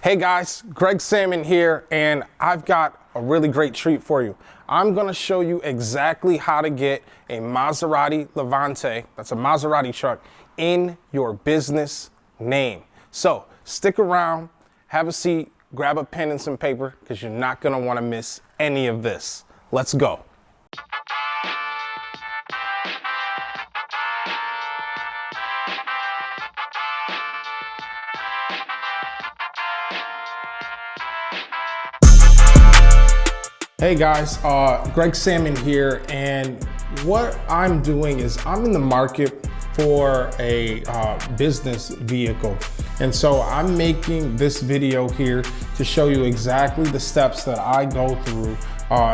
Hey guys, Greg Salmon here, and I've got a really great treat for you. I'm gonna show you exactly how to get a Maserati Levante, that's a Maserati truck, in your business name. So stick around, have a seat, grab a pen and some paper, because you're not gonna wanna miss any of this. Let's go. Hey guys, Greg Salmon here, and what I'm doing is I'm in the market for a business vehicle. And so I'm making this video here to show you exactly the steps that I go through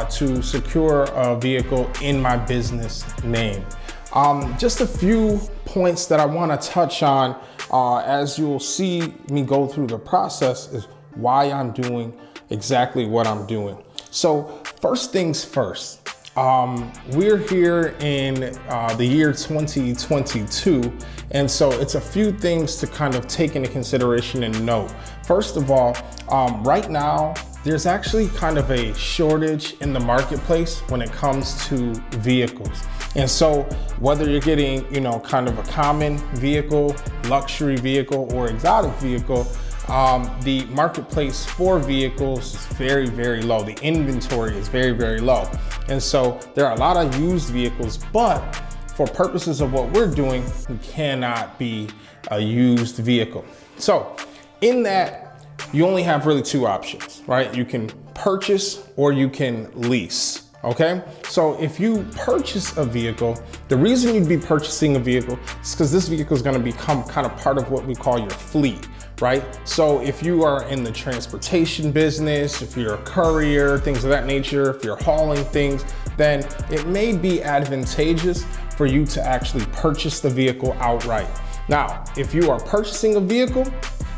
to secure a vehicle in my business name. Just a few points that I want to touch on as you'll see me go through the process is why I'm doing exactly what I'm doing. So first things first, we're here in the year 2022. And so it's a few things to kind of take into consideration and note. First of all, right now, there's actually kind of a shortage in the marketplace when it comes to vehicles. And so whether you're getting, kind of a common vehicle, luxury vehicle, or exotic vehicle, the marketplace for vehicles is very, very low. The inventory is very, very low. And so there are a lot of used vehicles, but for purposes of what we're doing, it cannot be a used vehicle. So in that, you only have really two options, right? You can purchase or you can lease. Okay, so if you purchase a vehicle, the reason you'd be purchasing a vehicle is because this vehicle is going to become kind of part of what we call your fleet, right? So if you are in the transportation business, if you're a courier, things of that nature, if you're hauling things, then it may be advantageous for you to actually purchase the vehicle outright. Now, if you are purchasing a vehicle,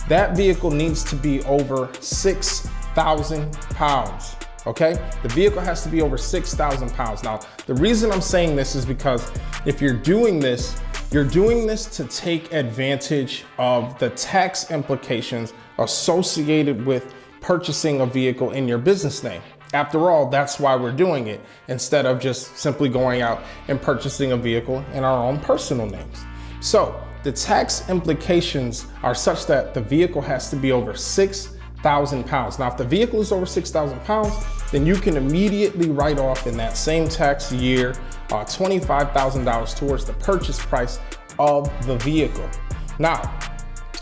that vehicle needs to be over 6,000 pounds. Okay, the vehicle has to be over 6,000 pounds. Now, the reason I'm saying this is because if you're doing this to take advantage of the tax implications associated with purchasing a vehicle in your business name. After all, that's why we're doing it, instead of just simply going out and purchasing a vehicle in our own personal names. So the tax implications are such that the vehicle has to be over 6,000 pounds. Now, if the vehicle is over 6,000 pounds, then you can immediately write off in that same tax year $25,000 towards the purchase price of the vehicle. Now,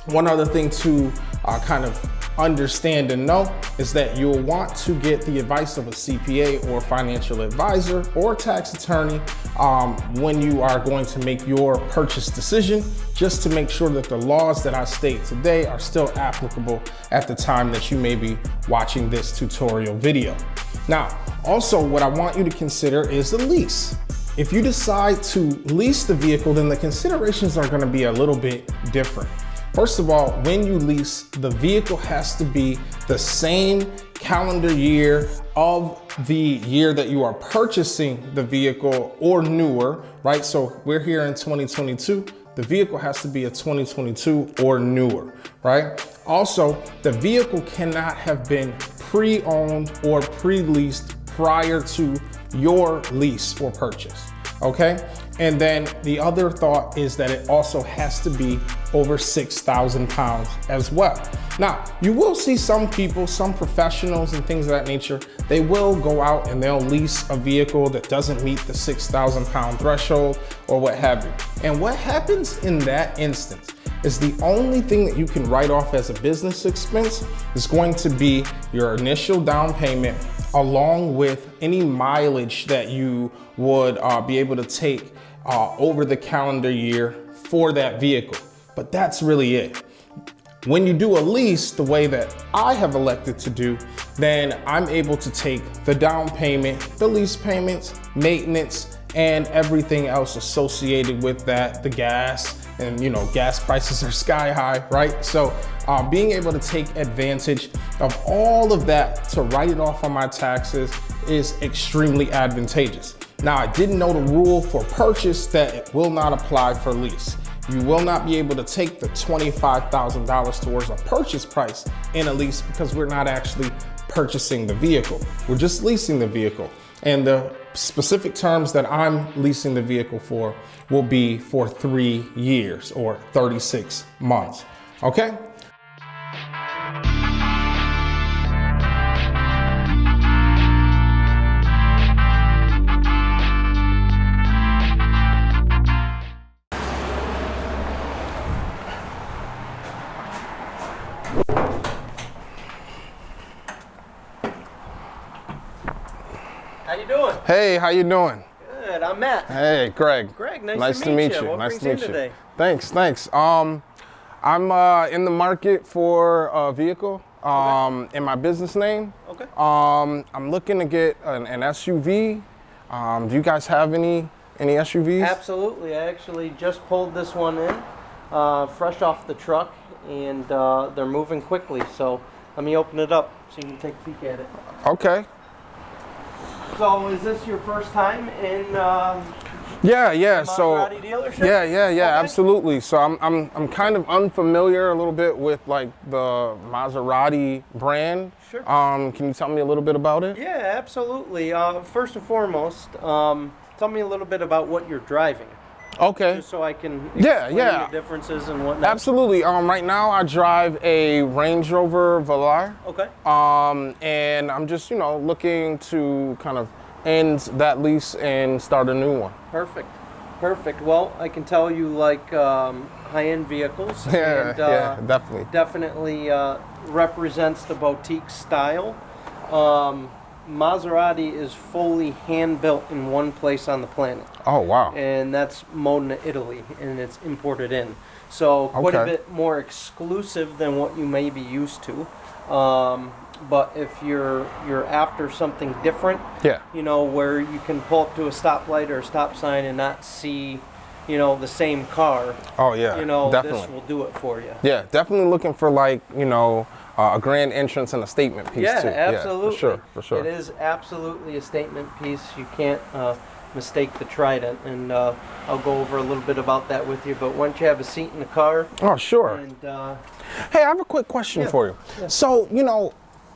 one other thing to kind of understand and know is that you'll want to get the advice of a CPA or financial advisor or tax attorney when you are going to make your purchase decision, just to make sure that the laws that I state today are still applicable at the time that you may be watching this tutorial video. Now, also what I want you to consider is the lease. If you decide to lease the vehicle, then the considerations are going to be a little bit different. First of all, when you lease, the vehicle has to be the same calendar year of the year that you are purchasing the vehicle or newer, right? So we're here in 2022. The vehicle has to be a 2022 or newer, right? Also, the vehicle cannot have been pre-owned or pre-leased prior to your lease or purchase, okay? And then the other thought is that it also has to be over 6,000 pounds as well. Now, you will see some people, some professionals and things of that nature, they will go out and they'll lease a vehicle that doesn't meet the 6,000 pound threshold or what have you. And what happens in that instance is the only thing that you can write off as a business expense is going to be your initial down payment, along with any mileage that you would be able to take over the calendar year for that vehicle. But that's really it. When you do a lease, the way that I have elected to do, then I'm able to take the down payment, the lease payments, maintenance, and everything else associated with that, the gas, and gas prices are sky high, right? So being able to take advantage of all of that to write it off on my taxes is extremely advantageous. Now, I didn't know the rule for purchase that it will not apply for lease. You will not be able to take the $25,000 towards a purchase price in a lease because we're not actually purchasing the vehicle. We're just leasing the vehicle. And the specific terms that I'm leasing the vehicle for will be for 3 years or 36 months. Okay? How you doing? Hey, how you doing? Good, I'm Matt. Hey, Greg. Greg, nice to meet you. What brings you in today? Thanks. I'm in the market for a vehicle in my business name. Okay. I'm looking to get an SUV. Do you guys have any SUVs? Absolutely. I actually just pulled this one in, fresh off the truck, and they're moving quickly. So let me open it up so you can take a peek at it. Okay. So is this your first time in Yeah. Maserati dealership? Yeah, Okay. absolutely. So I'm kind of unfamiliar a little bit with like the Maserati brand. Sure. Can you tell me a little bit about it? Yeah, absolutely. First and foremost, tell me a little bit about what you're driving. Okay. Just so I can explain the differences and whatnot. Absolutely. Right now I drive a Range Rover Velar. Okay. And I'm just, looking to kind of end that lease and start a new one. Perfect. Well, I can tell you like high-end vehicles. Yeah, and, yeah, definitely. Definitely represents the boutique style. Maserati is fully hand-built in one place on the planet. Oh, wow. And that's Modena, Italy, and it's imported in. So quite a bit more exclusive than what you may be used to. But if you're after something different, where you can pull up to a stoplight or a stop sign and not see, the same car. Oh, yeah, definitely. This will do it for you. Yeah, definitely looking for like, a grand entrance and a statement piece too. Absolutely. Yeah, for sure. It is absolutely a statement piece. You can't mistake the Trident, and I'll go over a little bit about that with you. But once you have a seat in the car. Oh, sure. And, hey, I have a quick question for you. Yeah. So,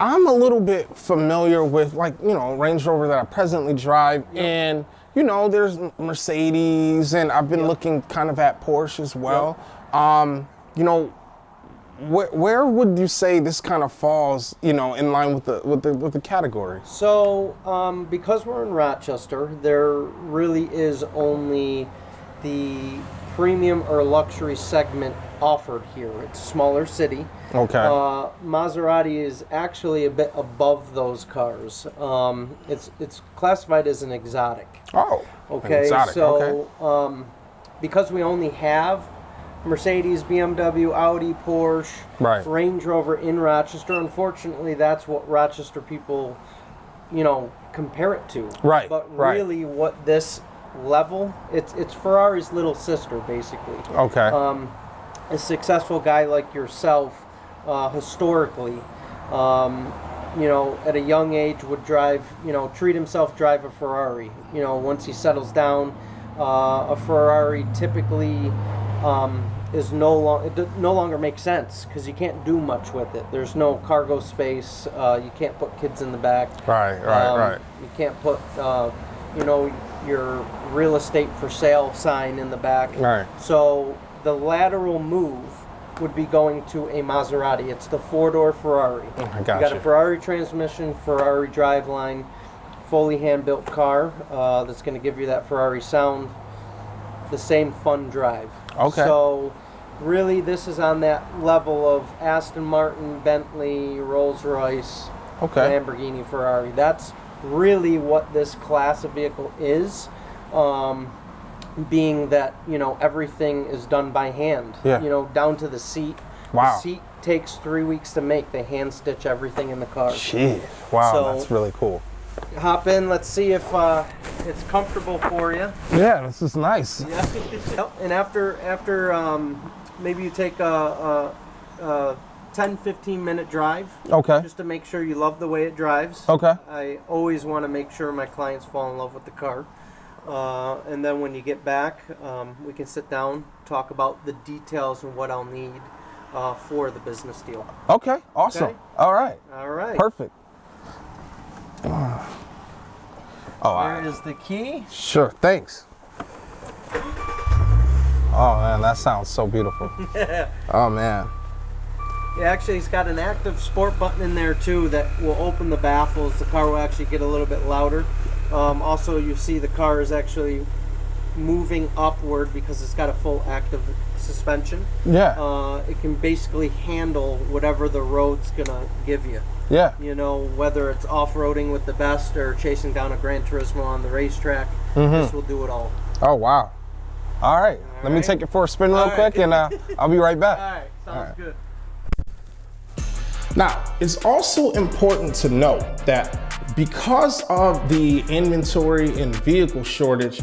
I'm a little bit familiar with Range Rover that I presently drive, and there's Mercedes, and I've been looking kind of at Porsche as well. Where would you say this kind of falls, in line with the category? So, because we're in Rochester, there really is only the premium or luxury segment offered here. It's a smaller city. Okay. Maserati is actually a bit above those cars. It's classified as an exotic. Oh. Okay. Exotic. So, because we only have Mercedes, BMW, Audi, Porsche, Range Rover in Rochester. Unfortunately, that's what Rochester people, compare it to. Right. But really, what this level, it's Ferrari's little sister, basically. Okay. A successful guy like yourself, historically, at a young age would drive, treat himself drive a Ferrari. Once he settles down, a Ferrari typically is no longer makes sense because you can't do much with it. There's no cargo space. You can't put kids in the back. Right. You can't put your real estate for sale sign in the back. Right. So the lateral move would be going to a Maserati. It's the four-door Ferrari. I You got a Ferrari transmission, Ferrari driveline, fully hand-built car that's going to give you that Ferrari sound. The same fun drive. Okay. So really this is on that level of Aston Martin, Bentley, Rolls-Royce, Lamborghini, Ferrari. That's really what this class of vehicle is, being that, everything is done by hand, down to the seat. Wow. The seat takes 3 weeks to make. They hand stitch everything in the car. Jeez. Wow, so, that's really cool. Hop in, let's see if it's comfortable for you. Yeah, this is nice. Yeah. And after maybe you take a 10-15 minute drive. Okay. Just to make sure you love the way it drives. Okay. I always want to make sure my clients fall in love with the car. And then when you get back, we can sit down, talk about the details and what I'll need for the business deal. Okay, awesome. Okay? All right. All right. Perfect. There is the key. Sure, thanks. Oh man, that sounds so beautiful. Oh man. Yeah, actually, it's got an active sport button in there too that will open the baffles. The car will actually get a little bit louder. Also, you see the car is actually moving upward because it's got a full active suspension. Yeah. It can basically handle whatever the road's gonna give you. Yeah. You know, whether it's off-roading with the best or chasing down a Gran Turismo on the racetrack, this will do it all. Oh wow. All right. Let me take it for a spin real quick, and I'll be right back. All right. Sounds good. Now, it's also important to note that because of the inventory and vehicle shortage,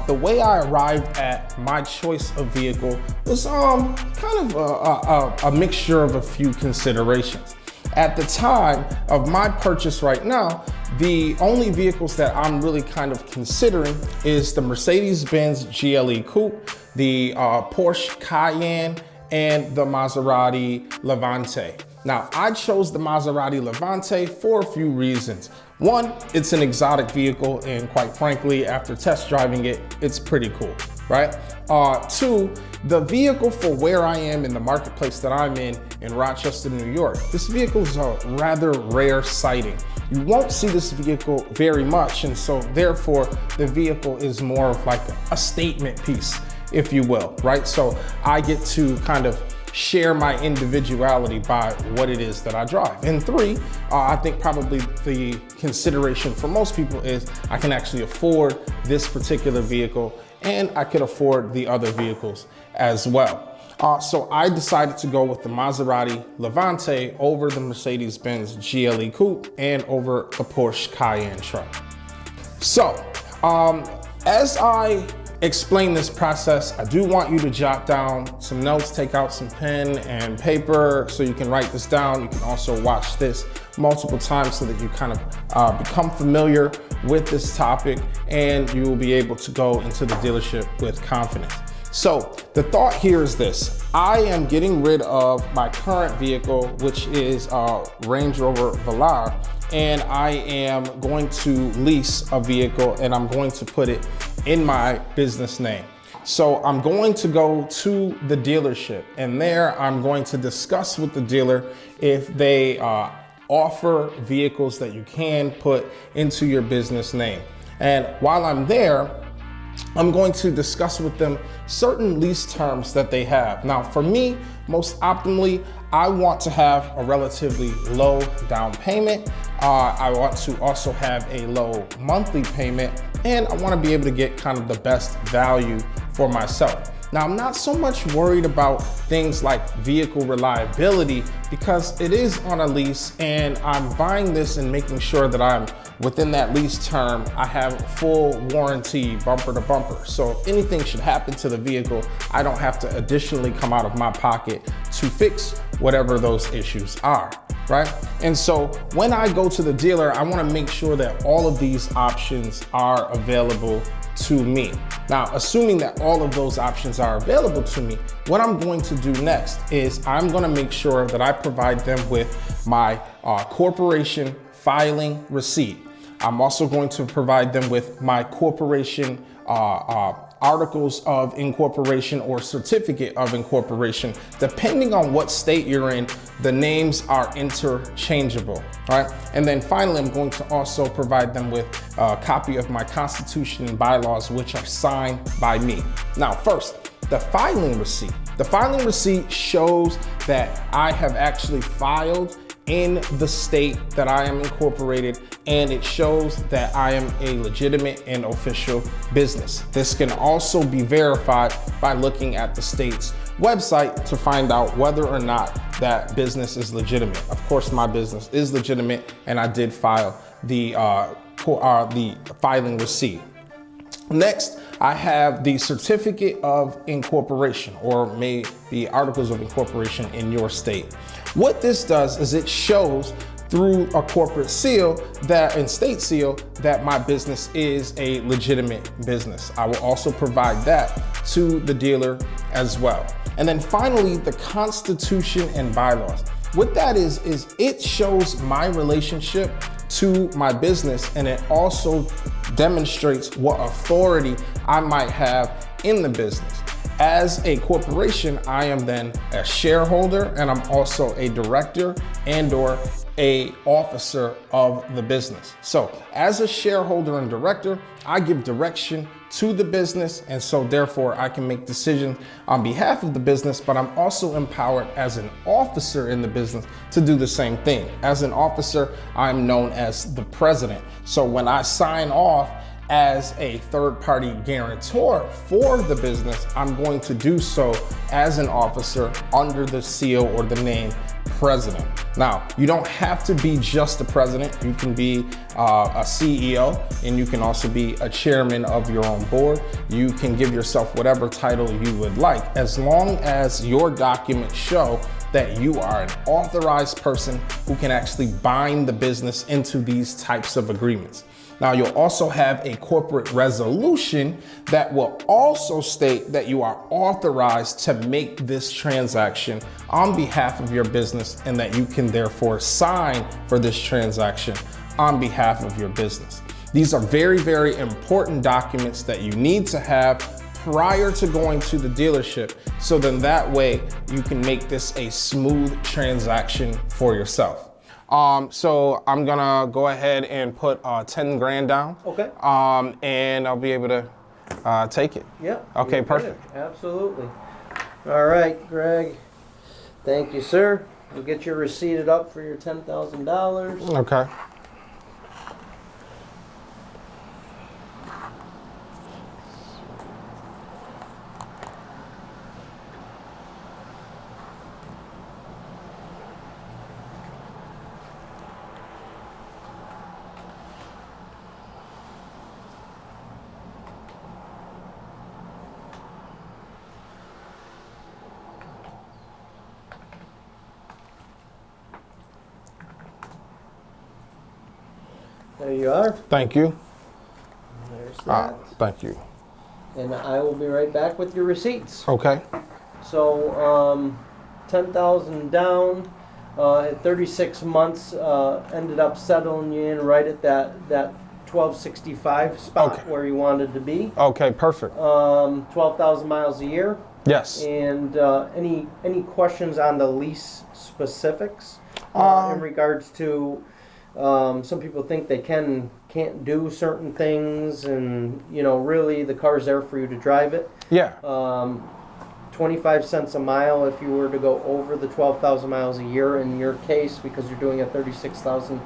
the way I arrived at my choice of vehicle was kind of a mixture of a few considerations. At the time of my purchase right now, the only vehicles that I'm really kind of considering is the Mercedes-Benz GLE Coupe, the Porsche Cayenne, and the Maserati Levante. Now, I chose the Maserati Levante for a few reasons. One, it's an exotic vehicle, and quite frankly, after test driving it, it's pretty cool, right? Two, the vehicle for where I am in the marketplace that I'm in Rochester, New York. This vehicle is a rather rare sighting. You won't see this vehicle very much, and so therefore, the vehicle is more of like a statement piece, if you will, right? So I get to kind of share my individuality by what it is that I drive. And three, I think probably the consideration for most people is I can actually afford this particular vehicle, and I could afford the other vehicles as well. So I decided to go with the Maserati Levante over the Mercedes-Benz GLE Coupe and over the Porsche Cayenne truck. So as I explain this process, I do want you to jot down some notes, take out some pen and paper so you can write this down. You can also watch this multiple times so that you kind of become familiar with this topic, and you will be able to go into the dealership with confidence. So the thought here is this: I am getting rid of my current vehicle, which is a Range Rover Velar, and I am going to lease a vehicle, and I'm going to put it in my business name. So I'm going to go to the dealership, and there I'm going to discuss with the dealer if they offer vehicles that you can put into your business name. And while I'm there, I'm going to discuss with them certain lease terms that they have. Now, for me, most optimally, I want to have a relatively low down payment. I want to also have a low monthly payment, and I want to be able to get kind of the best value for myself. Now, I'm not so much worried about things like vehicle reliability because it is on a lease, and I'm buying this and making sure that I'm within that lease term. I have full warranty, bumper to bumper. So if anything should happen to the vehicle, I don't have to additionally come out of my pocket to fix whatever those issues are, right? And so when I go to the dealer, I want to make sure that all of these options are available to me. Now, assuming that all of those options are available to me, what I'm going to do next is I'm going to make sure that I provide them with my corporation filing receipt. I'm also going to provide them with my corporation articles of incorporation or certificate of incorporation. Depending on what state you're in, the names are interchangeable, right? And then finally, I'm going to also provide them with a copy of my constitution and bylaws, which are signed by me. Now, first, the filing receipt. The filing receipt shows that I have actually filed in the state that I am incorporated, and it shows that I am a legitimate and official business. This can also be verified by looking at the state's website to find out whether or not that business is legitimate. Of course, my business is legitimate, and I did file the filing receipt. Next, I have the certificate of incorporation, or maybe articles of incorporation in your state. What this does is it shows through a corporate seal that and state seal that my business is a legitimate business. I will also provide that to the dealer as well. And then finally, the Constitution and bylaws. What that is it shows my relationship to my business, and it also demonstrates what authority I might have in the business. As a corporation, I am then a shareholder, and I'm also a director and or a officer of the business. So as a shareholder and director, I give direction to the business, and so therefore I can make decisions on behalf of the business, but I'm also empowered as an officer in the business to do the same thing. As an officer, I'm known as the president. So when I sign off as a third-party guarantor for the business, I'm going to do so as an officer under the seal or the name president. Now, you don't have to be just the president. You can be a CEO, and you can also be a chairman of your own board. You can give yourself whatever title you would like, as long as your documents show that you are an authorized person who can actually bind the business into these types of agreements. Now, you'll also have a corporate resolution that will also state that you are authorized to make this transaction on behalf of your business, and that you can therefore sign for this transaction on behalf of your business. These are very, very important documents that you need to have prior to going to the dealership, so then that way you can make this a smooth transaction for yourself. So I'm gonna go ahead and put 10 grand down. Okay. And I'll be able to take it. Yeah. Okay, perfect. Absolutely. All right, Greg. Thank you, sir. We'll get you receipted up for your $10,000. Okay. There you are. Thank you. There's that. Thank you. And I will be right back with your receipts. Okay. So, 10,000 down, at 36 months, ended up settling you in right at that 1265 spot Okay. where you wanted to be. Okay, perfect. 12,000 miles a year. Yes. And any questions on the lease specifics in regards to some people think they can't do certain things, and really the car's there for you to drive it. Yeah. 25 cents a mile if you were to go over the 12,000 miles a year in your case, because you're doing a 36,000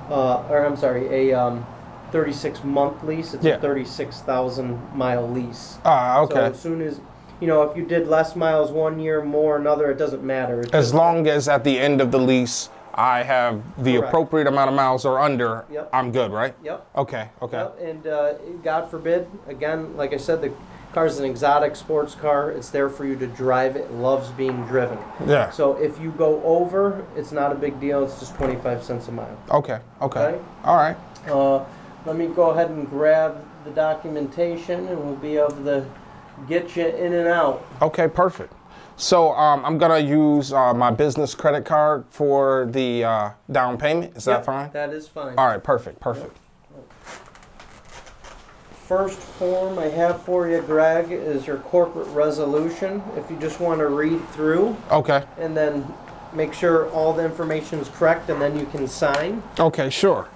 a 36 month lease. It's a 36,000 mile lease. Okay. So as soon as if you did less miles one year, more another, it doesn't matter. It's as long as at the end of the lease I have the Correct. appropriate amount of miles or under, Yep. I'm good, right? Yep. Okay. Okay. Yep. And God forbid, again, like I said, the car's an exotic sports car. It's there for you to drive it. It loves being driven. Yeah. So if you go over, it's not a big deal. It's just 25 cents a mile. Okay. Okay. Okay. All right. Let me go ahead and grab the documentation, and we'll be able to get you in and out. Okay, perfect. So I'm gonna use my business credit card for the down payment. Is that fine? That is fine. All right, perfect, perfect. First form I have for you, Greg, is your corporate resolution. If you just want to read through. Okay. And then make sure all the information is correct, and then you can sign. Okay, sure.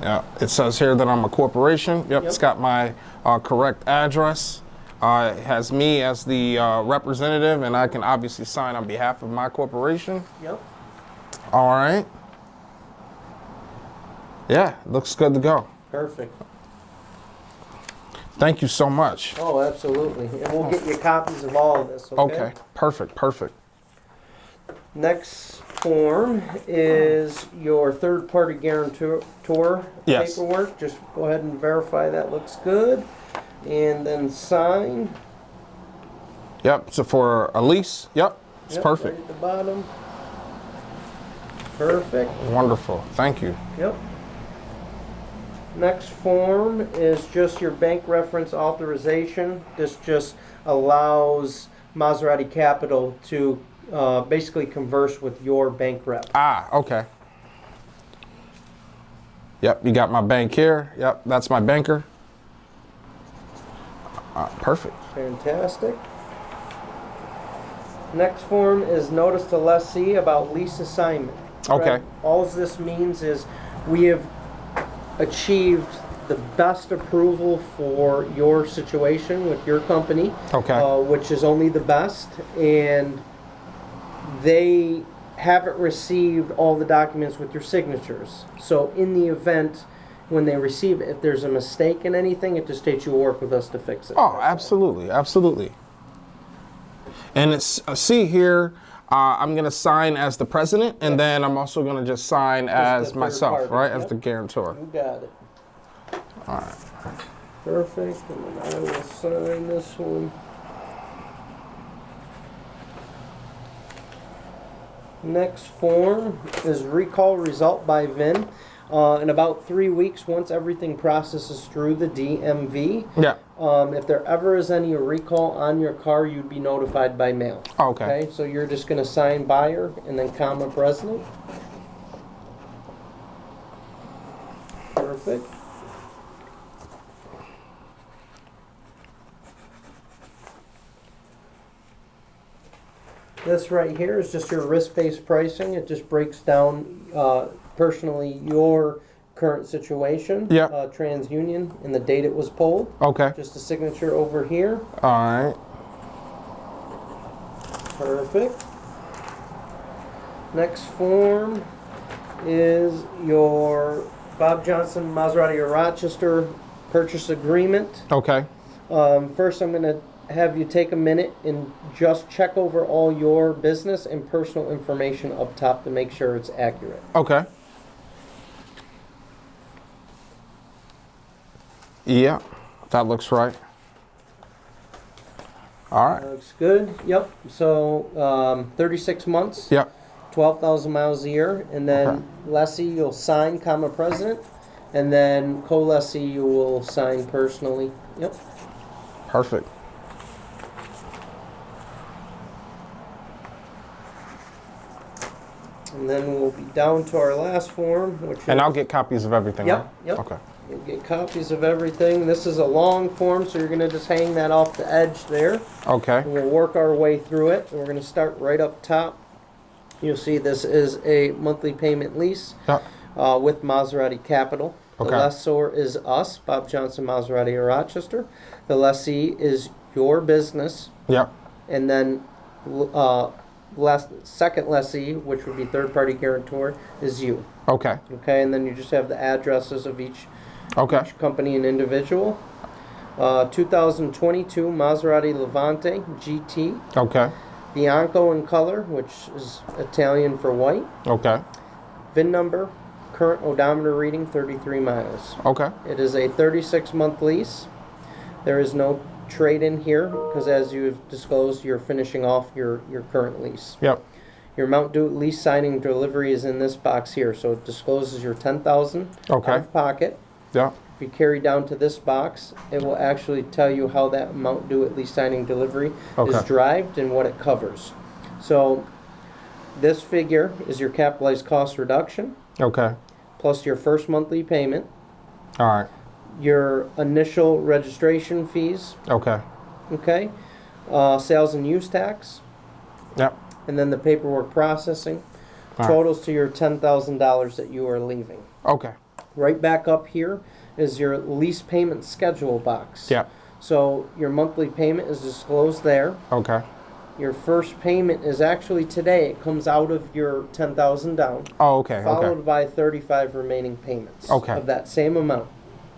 Yeah, it says here that I'm a corporation. Yep. It's got my correct address. It has me as the representative, and I can obviously sign on behalf of my corporation. Yep. All right. Yeah, looks good to go. Perfect. Thank you so much. Oh, absolutely. And we'll get you copies of all of this, okay? Okay, perfect, perfect. Next form is your third-party guarantor paperwork. Just go ahead and verify that looks good. And then sign. Yep, so for a lease, yep, it's perfect. Right at the bottom. Perfect. Wonderful. Thank you. Yep. Next form is just your bank reference authorization. This just allows Maserati Capital to basically converse with your bank rep. Ah, okay. Yep, you got my bank here. Yep, that's my banker. Perfect. Fantastic. Next form is notice to lessee about lease assignment. Okay. Right? All this means is we have achieved the best approval for your situation with your company, Okay. which is only the best, and they haven't received all the documents with your signatures. So in the event when they receive it, if there's a mistake in anything, it just states you'll work with us to fix it. Oh, absolutely, absolutely. And it's see here, I'm gonna sign as the president, and then I'm also gonna just sign as myself, right, as the guarantor. You got it. All right. Perfect. And then I will sign this one. Next form is recall result by VIN. In about 3 weeks, once everything processes through the DMV, Yeah. if there ever is any recall on your car, you'd be notified by mail. Oh, okay. So you're just going to sign buyer and then comma president. Perfect. This right here is just your risk-based pricing. It just breaks down personally your current situation, Yeah. TransUnion, and the date it was pulled. Okay. Just a signature over here. All right. Perfect. Next form is your Bob Johnson Maserati of Rochester purchase agreement. Okay. First, I'm going to have you take a minute and just check over all your business and personal information up top to make sure it's accurate. Okay. Yeah, that looks right. All right. Looks good. Yep. So 36 months. Yep. 12,000 miles a year, and then lessee you'll sign, comma president, and then co-lessee you will sign personally. Yep. Perfect. And then we'll be down to our last form, which And is, I'll get copies of everything. Yep, Right? yep. Okay. you'll get copies of everything. This is a long form, so you're going to just hang that off the edge there. Okay. And we'll work our way through it. And we're going to start right up top. You'll see this is a monthly payment lease Yeah. with Maserati Capital. The Okay. lessor is us, Bob Johnson Maserati of Rochester. The lessee is your business. Yep. And then second lessee, which would be third-party guarantor, is you. Okay. Okay, and then you just have the addresses of each Okay. company and individual. 2022 Maserati Levante GT. Okay. Bianco in color, which is Italian for white. Okay. VIN number, current odometer reading 33 miles. Okay. It is a 36-month lease. There is no trade-in here because, as you've disclosed, you're finishing off your current lease. Yep. Your amount due lease signing delivery is in this box here, so it discloses your $10,000 Okay. out of pocket. Yeah. If you carry down to this box, it will actually tell you how that amount due at lease signing delivery is Okay. derived and what it covers. So this figure is your capitalized cost reduction Okay. plus your first monthly payment, All right. your initial registration fees, Okay. okay, sales and use tax, Yep. and then the paperwork processing. All right. Totals to your $10,000 that you are leaving. Okay. Right back up here is your lease payment schedule box. Yep. So your monthly payment is disclosed there. Okay. Your first payment is actually today. It comes out of your 10,000 down, Oh, okay. followed Okay. by 35 remaining payments Okay. of that same amount.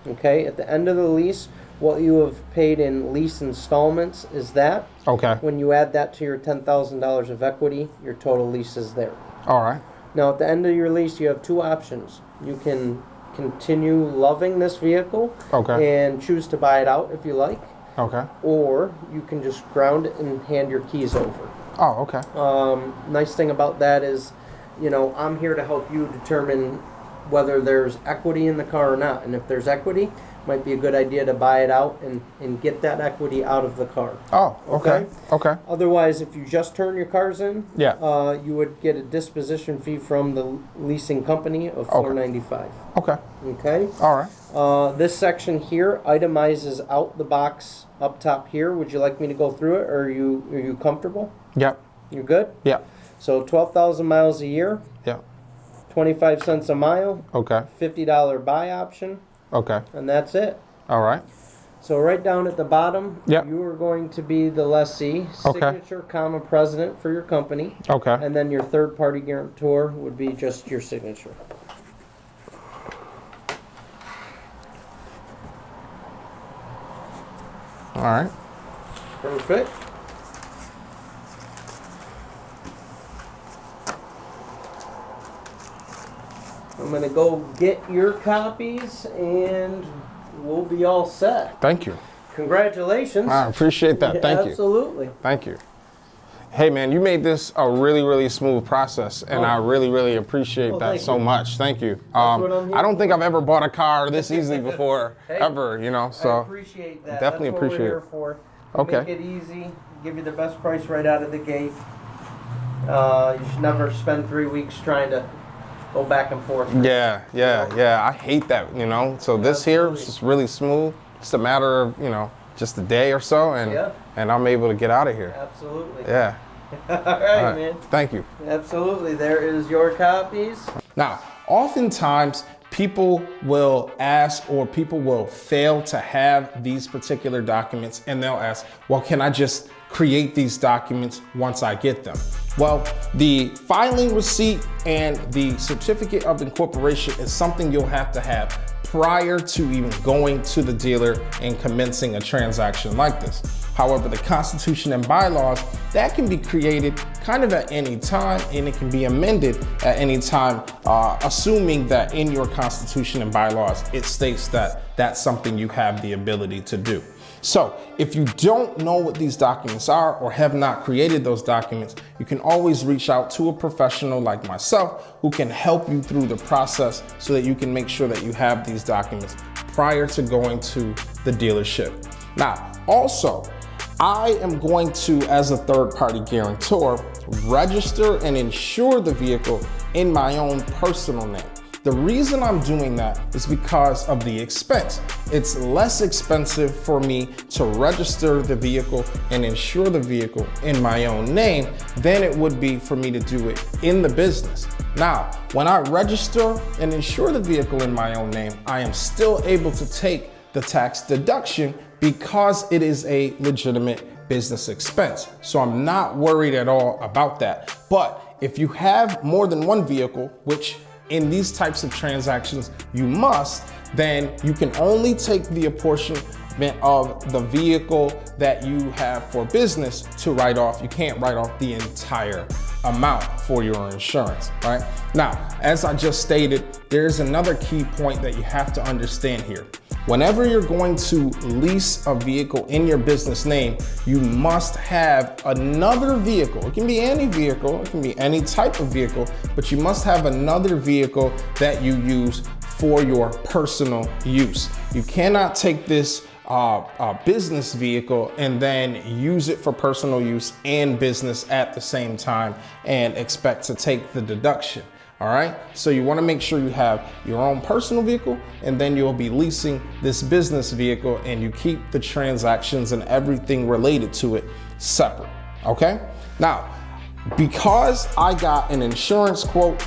Okay, at the end of the lease, what you have paid in lease installments is that. Okay. When you add that to your $10,000 of equity, your total lease is there. All right. Now, at the end of your lease, you have two options. You can continue loving this vehicle Okay. and choose to buy it out if you like, Okay. or you can just ground it and hand your keys over. Oh, okay. Nice thing about that is you know, I'm here to help you determine whether there's equity in the car or not. And if there's equity, might be a good idea to buy it out and get that equity out of the car. Oh, okay. Okay. Otherwise, if you just turn your cars in, yeah, you would get a disposition fee from the leasing company of $4.95. Okay. Okay. All right. This section here itemizes out the box up top here. Would you like me to go through it, or are you comfortable? Yep. You good? Yeah. So 12,000 miles a year. Yeah. 25 cents a mile. Okay. $50 buy option. Okay. And that's it. All right. So right down at the bottom, yep. you are going to be the lessee, signature, comma, president for your company. Okay. And then your third-party guarantor would be just your signature. All right. Perfect. I'm going to go get your copies, and we'll be all set. Thank you. Congratulations. I appreciate that. Thank you. Absolutely. Thank you. Hey, man, you made this a really, really smooth process, and I really, really appreciate that so much. Thank you. I don't think I've ever bought a car this easily before, ever, you know, so. I appreciate that. Definitely That's what appreciate we're here for. Make it easy, give you the best price right out of the gate. You should never spend 3 weeks trying to go back and forth. Yeah. I hate that, you know. So this here is just really smooth. It's a matter of, you know, just a day or so, and I'm able to get out of here. Absolutely. Yeah. All right, man. Thank you. Absolutely. There is your copies. Now, oftentimes people will ask, or people will fail to have these particular documents, and they'll ask, well, can I just create these documents once I get them? Well, the filing receipt and the certificate of incorporation is something you'll have to have prior to even going to the dealer and commencing a transaction like this. However, the Constitution and bylaws, that can be created kind of at any time, and it can be amended at any time, assuming that in your Constitution and bylaws, it states that that's something you have the ability to do. So if you don't know what these documents are or have not created those documents, you can always reach out to a professional like myself who can help you through the process so that you can make sure that you have these documents prior to going to the dealership. Now, also, I am going to, as a third-party guarantor, register and insure the vehicle in my own personal name. The reason I'm doing that is because of the expense. It's less expensive for me to register the vehicle and insure the vehicle in my own name than it would be for me to do it in the business. Now, when I register and insure the vehicle in my own name, I am still able to take the tax deduction because it is a legitimate business expense. So I'm not worried at all about that. But if you have more than one vehicle, which in these types of transactions you must, then you can only take the apportionment of the vehicle that you have for business to write off. You can't write off the entire amount for your insurance, right? Now, as I just stated, there's another key point that you have to understand here. Whenever you're going to lease a vehicle in your business name, you must have another vehicle. It can be any vehicle, it can be any type of vehicle, but you must have another vehicle that you use for your personal use. You cannot take this business vehicle and then use it for personal use and business at the same time and expect to take the deduction. All right, so you want to make sure you have your own personal vehicle, and then you'll be leasing this business vehicle, and you keep the transactions and everything related to it separate. Okay, now, because I got an insurance quote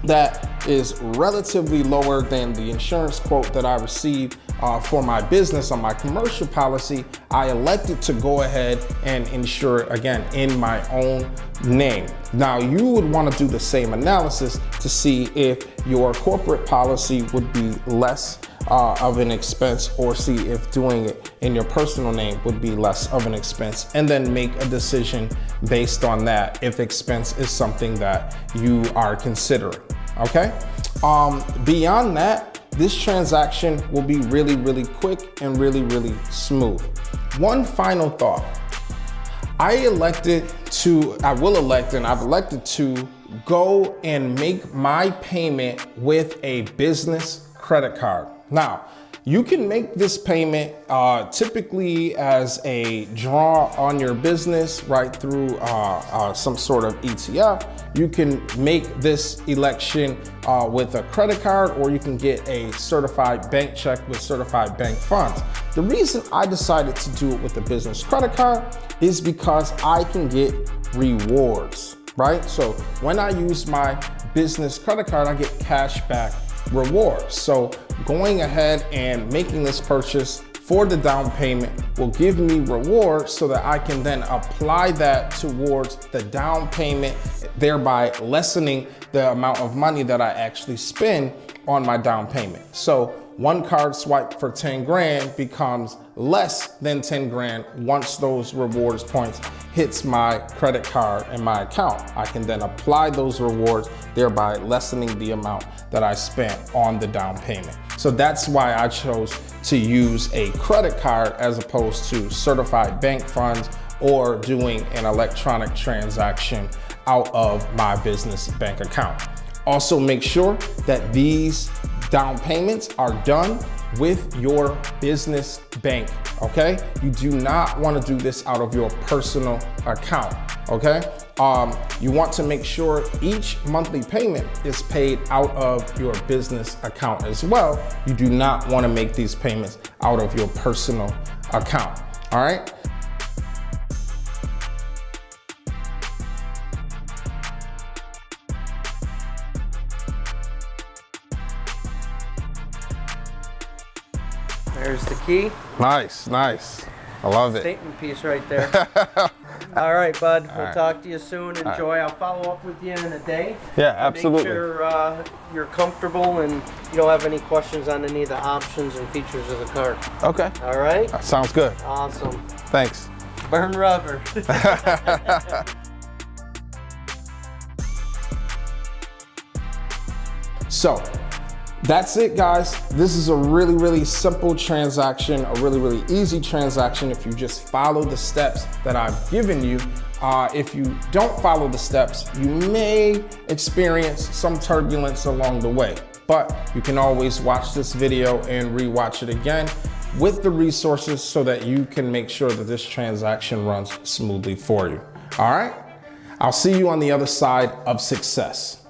that is relatively lower than the insurance quote that I received for my business on my commercial policy, I elected to go ahead and insure it again in my own name. Now, you would want to do the same analysis to see if your corporate policy would be less of an expense, or see if doing it in your personal name would be less of an expense, and then make a decision based on that if expense is something that you are considering. Okay, beyond that, this transaction will be really, really quick and really, really smooth. One final thought. I've elected to go and make my payment with a business credit card. Now, you can make this payment typically as a draw on your business right through some sort of ETF. You can make this election with a credit card, or you can get a certified bank check with certified bank funds. The reason I decided to do it with a business credit card is because I can get rewards, right? So when I use my business credit card, I get cash back rewards. So going ahead and making this purchase for the down payment will give me rewards so that I can then apply that towards the down payment, thereby lessening the amount of money that I actually spend on my down payment. So one card swipe for 10 grand becomes less than 10 grand once those rewards points hits my credit card and my account. I can then apply those rewards, thereby lessening the amount that I spent on the down payment. So that's why I chose to use a credit card as opposed to certified bank funds or doing an electronic transaction out of my business bank account. Also make sure that these down payments are done with your business bank, okay? You do not want to do this out of your personal account, okay? You want to make sure each monthly payment is paid out of your business account as well. You do not want to make these payments out of your personal account, all right? There's the key. Nice, nice. I love it. Statement piece right there. All right, bud. We'll talk to you soon. Enjoy. I'll follow up with you in a day. Yeah, absolutely. Make sure you're comfortable and you don't have any questions on any of the options and features of the car. Okay. All right? That sounds good. Awesome. Thanks. Burn rubber. So, that's it, guys. This is a really, really simple transaction, a really, really easy transaction if you just follow the steps that I've given you. If you don't follow the steps, you may experience some turbulence along the way, but you can always watch this video and rewatch it again with the resources so that you can make sure that this transaction runs smoothly for you. All right? I'll see you on the other side of success.